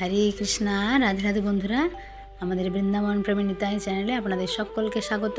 হরে কৃষ্ণা, রাধে রাধে বন্ধুরা। আমাদের বৃন্দাবন প্রেমী নিতাই চ্যানেলে আপনাদের সকলকে স্বাগত।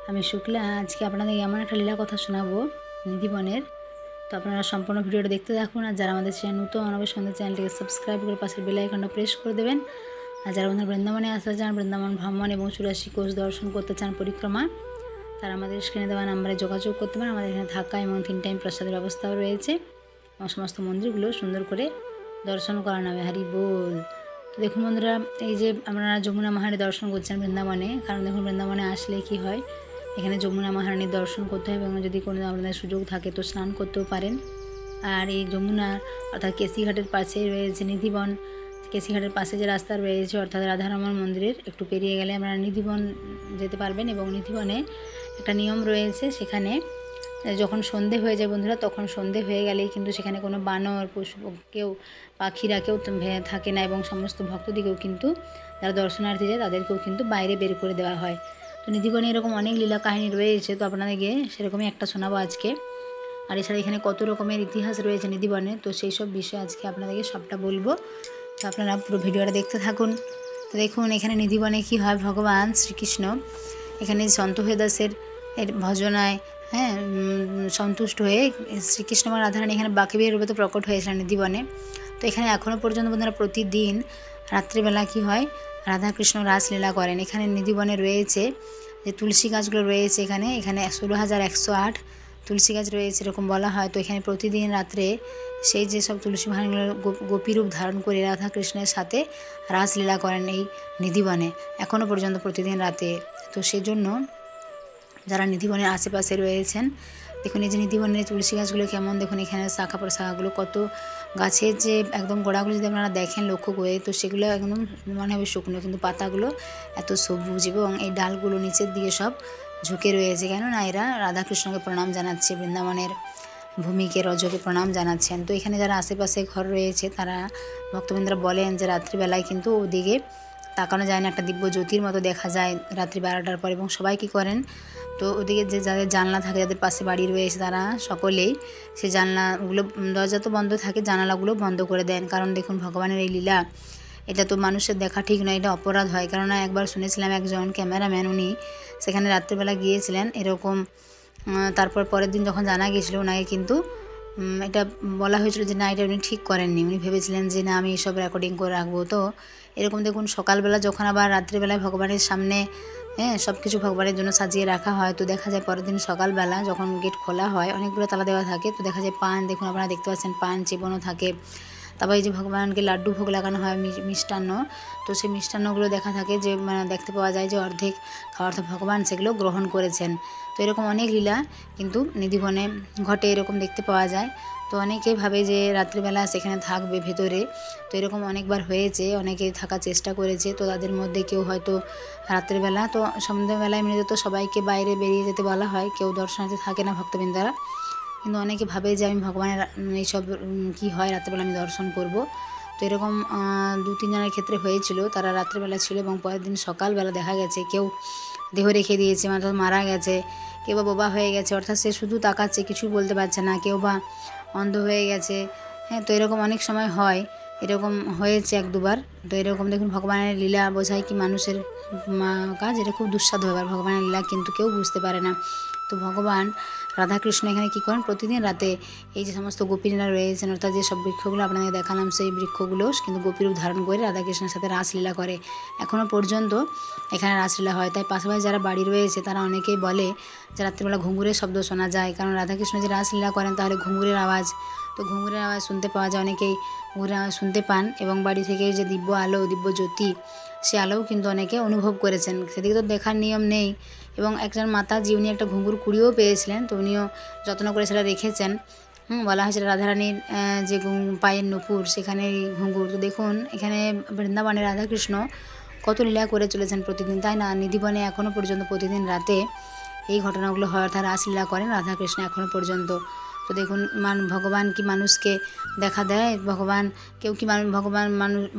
আমি শুক্লা। আজকে আপনাদের এমন একটা লীলা কথা শোনাবো নিধিবনের। তো আপনারা সম্পূর্ণ ভিডিওটা দেখতে থাকুন। আর যারা আমাদের চ্যানেল নতুন অবশ্যই আমাদের চ্যানেলটিকে সাবস্ক্রাইব করে পাশের বেল আইকনটা প্রেস করে দেবেন। আর যারা বন্ধুরা বৃন্দাবনে আসতে চান, বৃন্দাবন ভ্রমণ এবং 84 কোষ দর্শন করতে চান পরিক্রমা, তারা আমাদের স্ক্রিনে দেওয়া নাম্বারে যোগাযোগ করতে পারেন। আমাদের এখানে থাকা এবং 3 টাইম প্রসাদের ব্যবস্থাও রয়েছে এবং সমস্ত মন্দিরগুলো সুন্দর করে দর্শন করানো হবে। হরি বল। তো দেখুন বন্ধুরা, এই যে আপনারা যমুনা মহারানী দর্শন করছেন বৃন্দাবনে, কারণ দেখুন বৃন্দাবনে আসলে কি হয়, এখানে যমুনা মহারানীর দর্শন করতে হবে এবং যদি কোনো আপনাদের সুযোগ থাকে তো স্নান করতেও পারেন। আর এই যমুনা অর্থাৎ কেসিঘাটের পাশে রয়েছে নিধিবন। কেসিঘাটের পাশে যে রাস্তা রয়েছে অর্থাৎ রাধারমণ মন্দিরের একটু পেরিয়ে গেলে আপনারা নিধিবন যেতে পারবেন। এবং নিধিবনে একটা নিয়ম রয়েছে, সেখানে যখন সন্ধে হয়ে যায় বন্ধুরা, তখন সন্ধে হয়ে গেলেই কিন্তু সেখানে কোনো বানর পশু কেউ পাখিরা কেউ থাকে না এবং সমস্ত ভক্তদিকেও কিন্তু যারা দর্শনার্থী যায় তাদেরকেও কিন্তু বাইরে বের করে দেওয়া হয়। তো নিধিবনে এরকম অনেক লীলা কাহিনী রয়েছে, তো আপনাদেরকে সেরকমই একটা শোনাবো আজকে। আর এছাড়া এখানে কত রকমের ইতিহাস রয়েছে নিধিবনে, তো সেই সব বিষয়ে আজকে আপনাদেরকে সবটা বলবো। তো আপনারা পুরো ভিডিওটা দেখতে থাকুন। তো দেখুন এখানে নিধিবনে কী হয়, ভগবান শ্রীকৃষ্ণ এখানে সন্ত হরিদাসের ভজনায় সন্তুষ্ট হয়ে শ্রীকৃষ্ণ এবং রাধারানী এখানে বাকেবিহারী রূপে তো প্রকট হয়েছিলেন নিধিবনে। তো এখানে এখনও পর্যন্ত বন্ধুরা প্রতিদিন রাত্রিবেলা কি হয়, রাধাকৃষ্ণ রাসলীলা করেন। এখানে নিধিবনে রয়েছে যে তুলসী গাছগুলো রয়েছে, এখানে 16,108 তুলসী গাছ রয়েছে এরকম বলা হয়। তো এখানে প্রতিদিন রাত্রে সেই যেসব তুলসী ভাঙগুলো গোপীরূপ ধারণ করে রাধাকৃষ্ণের সাথে রাসলীলা করেন এই নিধিবনে এখনও পর্যন্ত প্রতিদিন রাতে। তো সেজন্য যারা নিধিবনের আশেপাশে রয়েছেন, দেখুন এই যে নিধিবনের তুলসী গাছগুলো কেমন, দেখুন এখানে শাখা প্রশাখাগুলো কত, গাছের যে একদম গোড়াগুলো যদি আপনারা দেখেন লক্ষ্য করে, তো সেগুলো একদম মনে হবে শুকনো, কিন্তু পাতাগুলো এত সবুজ এবং এই ডালগুলো নিচের দিকে সব ঝুঁকে রয়েছে। কেননা এরা রাধাকৃষ্ণকে প্রণাম জানাচ্ছে, বৃন্দাবনের ভূমিকে রজকে প্রণাম জানাচ্ছেন। তো এখানে যারা আশেপাশে ঘর রয়েছে তারা ভক্তবৃন্দরা বলেন যে রাত্রিবেলায় কিন্তু ওদিকে তাকানো যায় না, একটা দিব্য জ্যোতির মতো দেখা যায় রাত্রি 12টার পর। এবং সবাই কী করেন, তো ওদিকে যে যাদের জানলা থাকে, যাদের পাশে বাড়ি রয়েছে, তারা সকলেই সেই জানলাগুলো, দরজা তো বন্ধ থাকে, জানালাগুলো বন্ধ করে দেন। কারণ দেখুন ভগবানের এই লীলা, এটা তো মানুষের দেখা ঠিক নয়, এটা অপরাধ হয়। কেননা একবার শুনেছিলাম একজন ক্যামেরাম্যান, উনি সেখানে রাত্রিবেলা গিয়েছিলেন এরকম, তারপর পরের দিন যখন জানা গিয়েছিলো ওনাকে কিন্তু এটা বলা হয়েছিল যে না, এটা উনি ঠিক করেননি। উনি ভেবেছিলেন যে না, আমি এসব রেকর্ডিং করে রাখবো। তো এরকম দেখুন সকালবেলা যখন আবার রাত্রিবেলায় ভগবানের সামনে সব কিছু ভগবানের জন্য সাজিয়ে রাখা হয়, তো দেখা যায় পরের দিন সকালবেলা যখন গেট খোলা হয়, অনেকগুলো তালা দেওয়া থাকে, তো দেখা যায় পান, দেখুন আপনারা দেখতে পাচ্ছেন পান চিবনও থাকে। তারপর এই যে ভগবানকে লাড্ডু ভোগ লাগানো হয়, মিষ্টান্ন, তো সেই মিষ্টান্নগুলো দেখা থাকে যে দেখতে পাওয়া যায় যে অর্ধেক খাওয়ার তো ভগবান সেগুলো গ্রহণ করেছেন। তো এরকম অনেক লীলা কিন্তু নিধিবনে ঘটে, এরকম দেখতে পাওয়া যায়। তো অনেকেই ভাবে যে রাত্রিবেলা সেখানে থাকবে ভেতরে, তো এরকম অনেকবার হয়েছে, অনেকে থাকার চেষ্টা করেছে। তো তাদের মধ্যে কেউ হয়তো রাত্রিবেলা, তো সন্ধ্যাবেলায় এমনিতে তো সবাইকে বাইরে বেরিয়ে যেতে বলা হয়, কেউ দর্শনার্থী থাকে না ভক্তবৃন্দরা, কিন্তু অনেকে ভাবে যে আমি ভগবানের এইসব কী হয় রাত্রেবেলা আমি দর্শন করব। তো এরকম 2-3 জনের ক্ষেত্রে হয়েছিল, তারা রাত্রেবেলা ছিল এবং পরের দিন সকালবেলা দেখা গেছে কেউ দেহ রেখে দিয়েছে, মানে মারা গেছে, কেউ বা বোবা হয়ে গেছে, অর্থাৎ সে শুধু তাকাচ্ছে, কিছুই বলতে পারছে না, কেউ বা অন্ধ হয়ে গেছে। তো এরকম অনেক সময় হয়, এরকম হয়েছে 1-2বার। তো এরকম দেখুন ভগবানের লীলা বোঝায় কি মানুষের কাজ, এটা খুব দুঃসাধ্য ব্যাপার, ভগবানের লীলা কিন্তু কেউ বুঝতে পারে না। তো ভগবান রাধাকৃষ্ণ এখানে কী করেন, প্রতিদিন রাতে এই যে সমস্ত গোপীরা রয়েছেন, অর্থাৎ যে সব বৃক্ষগুলো আপনাদের দেখালাম, সেই বৃক্ষগুলো কিন্তু গোপীরূপ ধারণ করে রাধাকৃষ্ণের সাথে রাসলীলা করে। এখনও পর্যন্ত এখানে রাসলীলা হয়। তাই পাশাপাশি যারা বাড়ি রয়েছে তারা অনেকেই বলে যে রাত্রিবেলা ঘুঙুরের শব্দ শোনা যায়, কারণ রাধাকৃষ্ণ যে রাসলীলা করেন তাহলে ঘুঙুরের আওয়াজ, তো ঘুঙুরের আওয়াজ শুনতে পাওয়া যায়, অনেকেই ঘুঙুরের আওয়াজ শুনতে পান। এবং বাড়ি থেকে যে দিব্য আলো, দিব্য জ্যোতি, সে আলোও কিন্তু অনেকে অনুভব করেছেন। সেদিকে তো দেখার নিয়ম নেই। এবং একজন মাতাজি, উনি একটা ঘুঙুর কুড়িয়েও পেয়েছিলেন, তো উনিও যত্ন করে সেটা রেখেছেন। বলা হয়েছিল রাধারানীর যে পায়ের নূপুর, সেখানে ঘুঙুর। তো দেখুন এখানে বৃন্দাবনে রাধাকৃষ্ণ কত লীলা করে চলেছেন প্রতিদিন, তাই না? নিধিবনে এখনও পর্যন্ত প্রতিদিন রাতে এই ঘটনাগুলো হয়, অর্থাৎ রাসলীলা করেন রাধাকৃষ্ণ এখনও পর্যন্ত। তো দেখুন ভগবান কি মানুষকে দেখা দেয়, ভগবান কেউ কি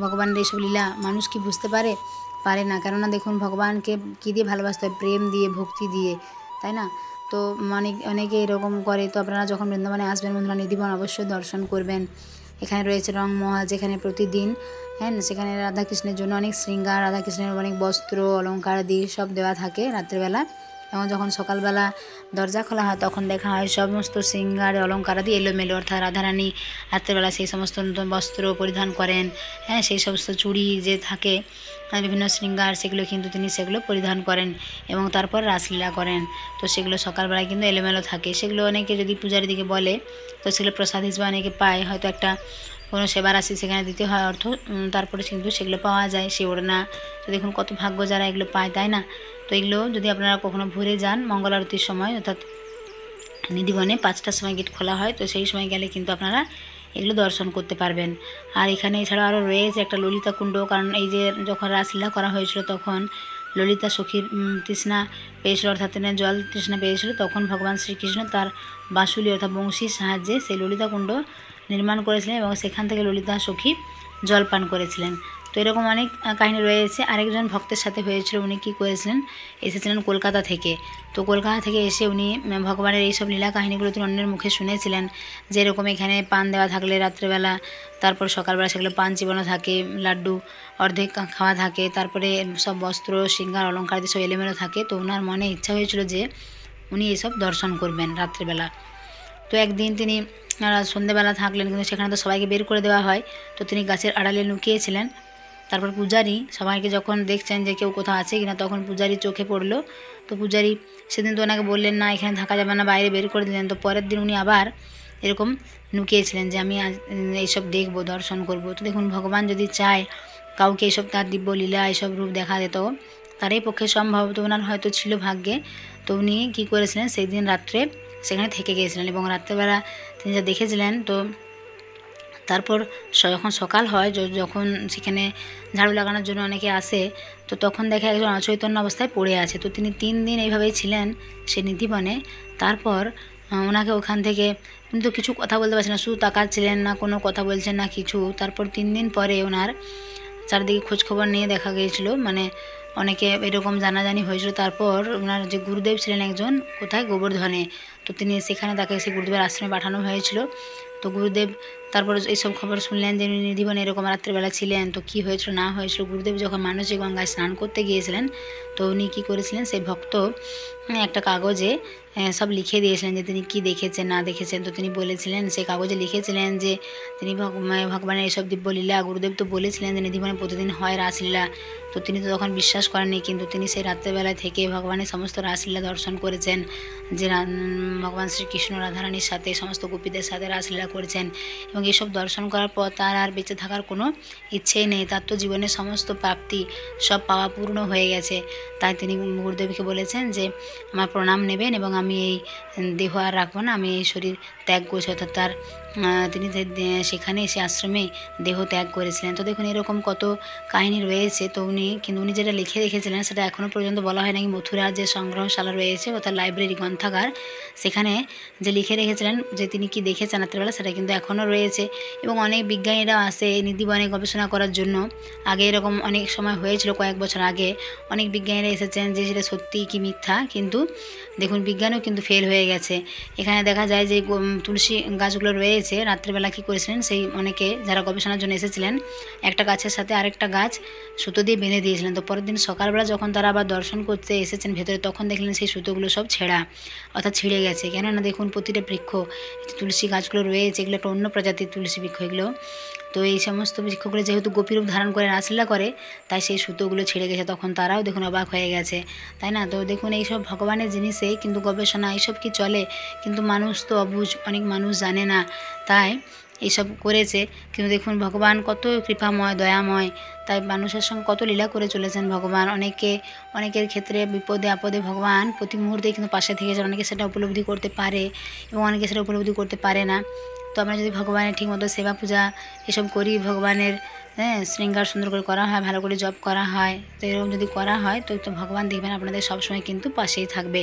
ভগবানের এইসব লীলা মানুষ কি বুঝতে পারে না। কেননা দেখুন ভগবানকে কী দিয়ে ভালোবাসতে হয়, প্রেম দিয়ে, ভক্তি দিয়ে, তাই না? তো অনেকে এরকম করে। তো আপনারা যখন বৃন্দাবনে আসবেন বন্ধুরা, নিধিবন অবশ্যই দর্শন করবেন এখানে রয়েছে রংমহল, যেখানে প্রতিদিন হ্যাঁ সেখানে রাধাকৃষ্ণের জন্য অনেক শৃঙ্গার, রাধাকৃষ্ণের অনেক বস্ত্র অলঙ্কার দিয়ে সব দেওয়া থাকে রাত্রেবেলা। এবং যখন সকালবেলা দরজা খোলা হয় তখন দেখা হয় সমস্ত শৃঙ্গার অলঙ্কার দিয়ে এলোমেলো, অর্থাৎ রাধারানী রাত্রেবেলা সেই সমস্ত নতুন বস্ত্র পরিধান করেন। হ্যাঁ সেই সমস্ত চুড়ি যে থাকে বিভিন্ন শৃঙ্গার, সেগুলো কিন্তু তিনি সেগুলো পরিধান করেন এবং তারপর রাসলীলা করেন। তো সেগুলো সকালবেলায় কিন্তু এলোমেলো থাকে, সেগুলো অনেকে যদি পূজার দিকে বলে তো সেগুলো প্রসাদ হিসেবে অনেকে পায়, হয়তো একটা কোনো সেবা রাশি সেখানে দিতে হয় অর্থ, তারপরে কিন্তু সেগুলো পাওয়া যায় সেই ওড়না। তো দেখুন কত ভাগ্য যারা এগুলো পায়, তাই না? তো এগুলো যদি আপনারা কখনো ভোরে যান মঙ্গল আরতির সময়, অর্থাৎ নিধিবনে 5টার সময় গেট খোলা হয়, তো সেই সময় গেলে কিন্তু আপনারা এগুলো দর্শন করতে পারবেন। আর এখানে এছাড়াও আরও রয়েছে একটা ললিতা কুণ্ড, কারণ এই যে যখন রাসলীলা করা হয়েছিল তখন ললিতা সখীর তৃষ্ণা পেয়েছিল, অর্থাৎ জল তৃষ্ণা পেয়েছিল, তখন ভগবান শ্রীকৃষ্ণ তার বাঁশুলি অর্থাৎ বংশীর সাহায্যে সেই ললিতা কুণ্ড নির্মাণ করেছিলেন এবং সেখান থেকে ললিতা সখী জল পান করেছিলেন। তো এরকম অনেক কাহিনী রয়েছে। আরেকজন ভক্তের সাথে হয়েছিল, উনি কী করেছিলেন, এসেছিলেন কলকাতা থেকে। তো কলকাতা থেকে এসে উনি ভগবানের এইসব লীলা কাহিনীগুলো তিনি অন্যের মুখে শুনেছিলেন, যে এরকম এখানে পান দেওয়া থাকলে রাত্রেবেলা, তারপর সকালবেলা সেগুলো পান চিবানো থাকে, লাড্ডু অর্ধেক খাওয়া থাকে, তারপরে সব বস্ত্র শৃঙ্গার অলঙ্কার দিয়ে সব এলোমেলো থাকে। তো ওনার মনে ইচ্ছা হয়েছিল যে উনি এসব দর্শন করবেন রাত্রেবেলা। তো একদিন তিনি সন্ধেবেলা থাকলেন, কিন্তু সেখানে তো সবাইকে বের করে দেওয়া হয়, তো তিনি গাছের আড়ালে লুকিয়েছিলেন। তারপর পূজারী সবাইকে যখন দেখছেন যে কেউ কোথাও আছে কিনা, তখন পূজারী চোখে পড়লো। তো পূজারী সেদিন তো ওনাকে বললেন না এখানে থাকা যাবে না, বাইরে বের করে দিলেন। তো পরের দিন উনি আবার এরকম লুকিয়েছিলেন যে আমি এইসব দেখবো, দর্শন করব। তো দেখুন ভগবান যদি চায় কাউকে এইসব তার দিব্য লীলা এইসব রূপ দেখা যেত, তারই পক্ষে সম্ভব। তো ওনার হয়তো ছিল ভাগ্যে। তো উনি কী করেছিলেন, সেই দিন রাত্রে সেখানে থেকে গিয়েছিলেন এবং রাত্রেবেলা তিনি যা দেখেছিলেন। তো তারপর যখন সকাল হয়, যখন সেখানে ঝাড়ু লাগানোর জন্য অনেকে আসে, তো তখন দেখে একজন অচৈতন্য অবস্থায় পড়ে আছে। তো তিনি 3 দিন এইভাবেই ছিলেন সে নিধিবনে। তারপর ওনাকে ওখান থেকে, উনি তো কিছু কথা বলতে পারছেন না, শুধু তাকাচ্ছিলেন, না কোনো কথা বলছেন না কিছু। তারপর 3 দিন পরে ওনার চারিদিকে খোঁজখবর নিয়ে দেখা গিয়েছিল, মানে অনেকে এরকম জানাজানি হয়েছিল। তারপর ওনার যে গুরুদেব ছিলেন একজন, কোথায়, গোবর্ধনে, তো তিনি সেখানে তাকে সেই গুরুদেবের আশ্রমে পাঠানো হয়েছিল। তো গুরুদেব তারপর এইসব খবর শুনলেন যে উনি নিধিবনে এরকম রাত্রেবেলা ছিলেন, তো কী হয়েছিল না হয়েছিল। গুরুদেব যখন মানসী গঙ্গায় স্নান করতে গিয়েছিলেন, তো উনি কী করেছিলেন, সেই ভক্ত একটা কাগজে সব লিখে দিয়েছিলেন যে তিনি কী দেখেছেন না দেখেছেন। তো তিনি বলেছিলেন, সেই কাগজে লিখেছিলেন যে তিনি ভগবানের এইসব দিব্যলীলা, গুরুদেব তো বলেছিলেন যে নিধিবনে প্রতিদিন হয় রাসলীলা। তো তিনি তো তখন বিশ্বাস করেননি, কিন্তু তিনি সেই রাত্রেবেলায় থেকে ভগবানের সমস্ত রাসলীলা দর্শন করেছেন, যে ভগবান শ্রীকৃষ্ণ রাধারানীর সাথে সমস্ত গোপীদের সাথে রাসলীলা করেছেন। এবং এসব দর্শন করার পর তার আর বেঁচে থাকার কোনো ইচ্ছেই নেই, তার তো জীবনের সমস্ত প্রাপ্তি সব পাওয়া পূর্ণ হয়ে গেছে। তাই তিনি গুরুদেবকে বলেছেন যে আমার প্রণাম নেবেন এবং আমি এই দেহ আর রাখবো না, আমি এই শরীর ত্যাগ করছি। অর্থাৎ তার তিনি সেখানে এসে আশ্রমে দেহ ত্যাগ করেছিলেন। তো দেখুন এরকম কত কাহিনী রয়েছে। তো উনি যেটা লিখে রেখেছিলেন সেটা এখনও পর্যন্ত বলা হয় নাকি মথুরার যে সংগ্রহশালা রয়েছে অর্থাৎ লাইব্রেরি গ্রন্থাগার, সেখানে যে লিখে রেখেছিলেন যে তিনি কি দেখেছেন রাত্রেবেলা, সেটা কিন্তু এখনও রয়েছে। এবং অনেক বিজ্ঞানীরা আসে নিধিবনে গবেষণা করার জন্য। আগে এরকম অনেক সময় হয়েছিল, কয়েক বছর আগে অনেক বিজ্ঞানীরা এসেছেন যে সেটা সত্যি কি মিথ্যা, কিন্তু দেখুন বিজ্ঞানও কিন্তু ফেল হয়ে গেছে। এখানে দেখা যায় যে তুলসী গাছগুলো রয়েছে, রাত্রেবেলা কী করেছিলেন, সেই অনেকে যারা গবেষণার জন্য এসেছিলেন একটা গাছের সাথে আরেকটা গাছ সুতো দিয়ে বেঁধে দিয়েছিলেন। তো পরের দিন সকালবেলা যখন তারা আবার দর্শন করতে এসেছেন ভেতরে, তখন দেখলেন সেই সুতোগুলো সব ছেঁড়া, অর্থাৎ ছিঁড়ে গেছে। কেননা দেখুন প্রতিটা বৃক্ষ, তুলসী গাছগুলো রয়েছে এগুলো একটা অন্য প্রজাতির তুলসী বৃক্ষ এগুলো। তো এই সমস্ত বৃক্ষগুলো যেহেতু গোপীরূপ ধারণ করে রাসলীলা করে, তাই সেই সুতোগুলো ছিঁড়ে গেছে। তখন তারাও দেখুন অবাক হয়ে গেছে, তাই না? তো দেখুন এইসব ভগবানের জিনিসে কিন্তু গবেষণা এইসব কি চলে, কিন্তু মানুষ তো অবুঝ, অনেক মানুষ জানে না, তাই এইসব করেছে। কিন্তু দেখুন ভগবান কত কৃপাময়, দয়াময়, তাই মানুষের সঙ্গে কত লীলা করে চলেছেন ভগবান। অনেকের ক্ষেত্রে বিপদে আপদে ভগবান প্রতি মুহূর্তেই কিন্তু পাশে থেকে যান। অনেকে সেটা উপলব্ধি করতে পারে এবং অনেকে সেটা উপলব্ধি করতে পারে না। তো আমরা যদি ভগবানের ঠিকমতো সেবা পূজা এসব করি, ভগবানের শৃঙ্গার সুন্দর করে করা হয়, ভালো করে জপ করা হয়, তো এরকম যদি করা হয় তো ভগবান দেখবেন আপনাদের সবসময় কিন্তু পাশেই থাকবে।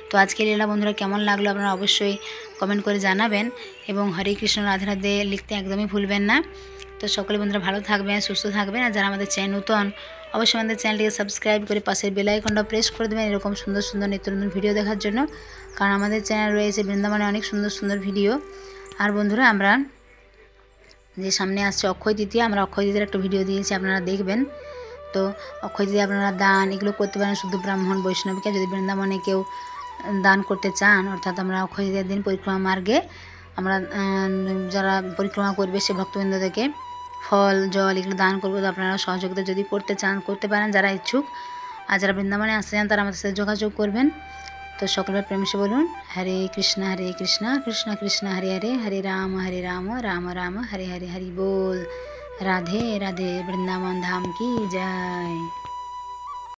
তো আজকে লীলা বন্ধুরা কেমন লাগলো আপনারা অবশ্যই কমেন্ট করে জানাবেন এবং হরে কৃষ্ণ রাধে রাধে লিখতে একদমই ভুলবেন না। তো সকলে বন্ধুরা ভালো থাকবেন, সুস্থ থাকবেন। আর যারা আমাদের চ্যানেল নতুন, অবশ্যই আমাদের চ্যানেলটিকে সাবস্ক্রাইব করে পাশের বেল আইকনটা প্রেস করে দেবেন এরকম সুন্দর সুন্দর নিত্য নতুন ভিডিও দেখার জন্য। কারণ আমাদের চ্যানেল রয়েছে বৃন্দাবনে অনেক সুন্দর সুন্দর ভিডিও। আর বন্ধুরা আমরা যে সামনে আসছে অক্ষয় তৃতীয়া, আমরা অক্ষয় তৃতীয়ার একটা ভিডিও দিয়েছি, আপনারা দেখবেন। তো অক্ষয় তৃতীয়া আপনারা দান এগুলো করতে পারেন শুধু ব্রাহ্মণ বৈষ্ণবকে। যদি বৃন্দাবনে কেউ দান করতে চান, অর্থাৎ আমরা অক্ষয় তৃতীয়ার দিন পরিক্রমা মার্গে আমরা যারা পরিক্রমা করবে সে ভক্তবৃন্দদেরকে ফল জল এগুলো দান করবো। তো আপনারা সহযোগিতা যদি করতে চান করতে পারেন যারা ইচ্ছুক, আর যারা বৃন্দাবনে আসতে চান তারা আমাদের সাথে যোগাযোগ করবেন। তো সকলের প্রেমসে বলুন হরে কৃষ্ণ কৃষ্ণ কৃষ্ণ হরে হরে, হরে রাম রাম রাম হরে হরে, হরি बोल। राधे राधे। वृंदावन धाम की जय।